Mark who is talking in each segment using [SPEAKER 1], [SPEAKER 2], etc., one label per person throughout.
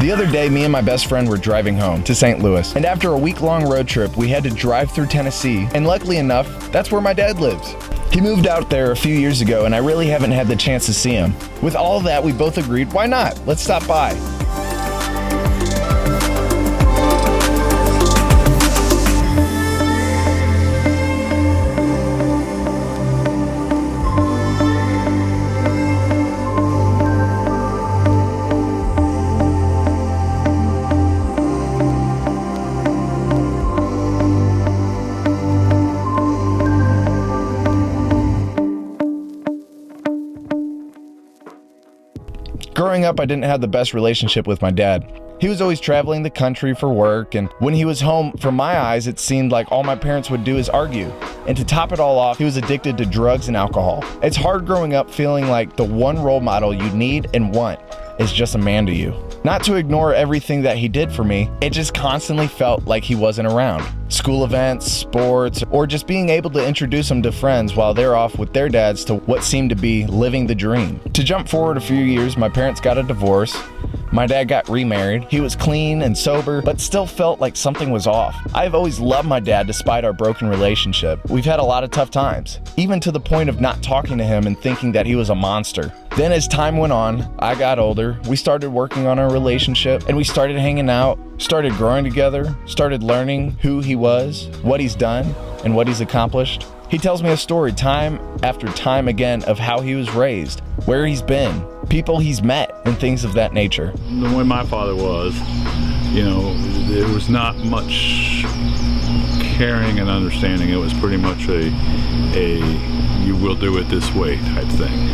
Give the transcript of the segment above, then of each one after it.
[SPEAKER 1] The other day, me and my best friend were driving home to St. Louis, and after a week-long road trip, we had to drive through Tennessee, and luckily enough, that's where my dad lives. He moved out there a few years ago, and I really haven't had the chance to see him. With all of that, we both agreed, why not? Let's stop by. Growing up, I didn't have the best relationship with my dad. He was always traveling the country for work, and when he was home, from my eyes, it seemed like all my parents would do is argue. And to top it all off, he was addicted to drugs and alcohol. It's hard growing up feeling like the one role model you need and want is just a man to you. Not to ignore everything that he did for me, it just constantly felt like he wasn't around. School events, sports, or just being able to introduce him to friends while they're off with their dads to what seemed to be living the dream. To jump forward a few years, my parents got a divorce. My dad got remarried. He was clean and sober, but still felt like something was off. I've always loved my dad despite our broken relationship. We've had a lot of tough times, even to the point of not talking to him and thinking that he was a monster. Then as time went on, I got older, we started working on our relationship, and we started hanging out, started growing together, started learning who he was, what he's done, and what he's accomplished. He tells me a story time after time again of how he was raised, where he's been, people he's met, and things of that nature.
[SPEAKER 2] The way my father was, there was not much caring and understanding. It was pretty much a you will do it this way type thing,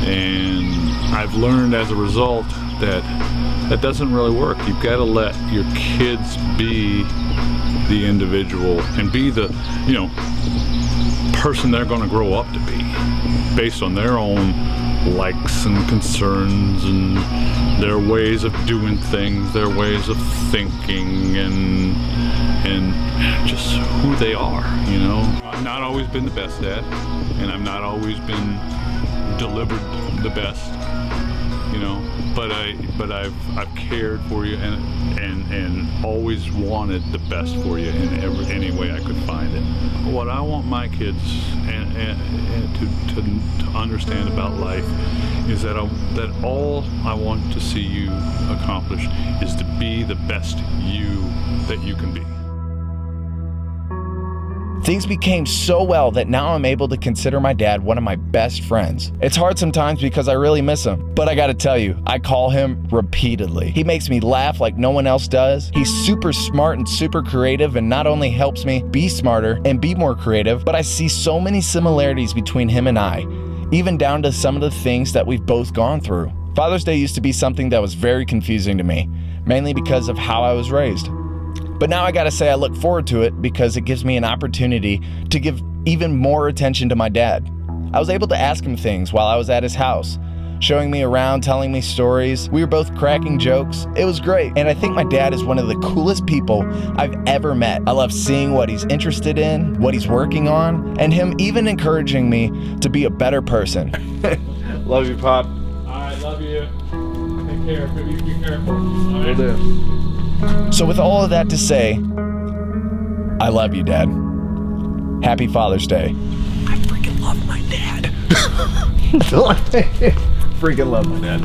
[SPEAKER 2] And I've learned as a result that doesn't really work. You've got to let your kids be the individual and be the, person they're going to grow up to be based on their own likes and concerns and their ways of doing things, their ways of thinking and just who they are, I've not always been the best dad, and I've not always been delivered the best, but I've cared for you and always wanted the best for you in any way I could find it. What I want my kids and to understand about life is that all I want to see you accomplish is to be the best you that you can be.
[SPEAKER 1] Things became so well that now I'm able to consider my dad one of my best friends. It's hard sometimes because I really miss him, but I gotta tell you, I call him repeatedly. He makes me laugh like no one else does. He's super smart and super creative, and not only helps me be smarter and be more creative, but I see so many similarities between him and I, even down to some of the things that we've both gone through. Father's Day used to be something that was very confusing to me, mainly because of how I was raised. But now I gotta say I look forward to it because it gives me an opportunity to give even more attention to my dad. I was able to ask him things while I was at his house, showing me around, telling me stories. We were both cracking jokes. It was great. And I think my dad is one of the coolest people I've ever met. I love seeing what he's interested in, what he's working on, and him even encouraging me to be a better person.
[SPEAKER 3] Love you, Pop.
[SPEAKER 4] All right, love you. Take care. Be careful. All right.
[SPEAKER 3] Will do.
[SPEAKER 1] So with all of that to say, I love you, Dad. Happy Father's Day. I freaking love my dad.
[SPEAKER 3] Freaking love my dad.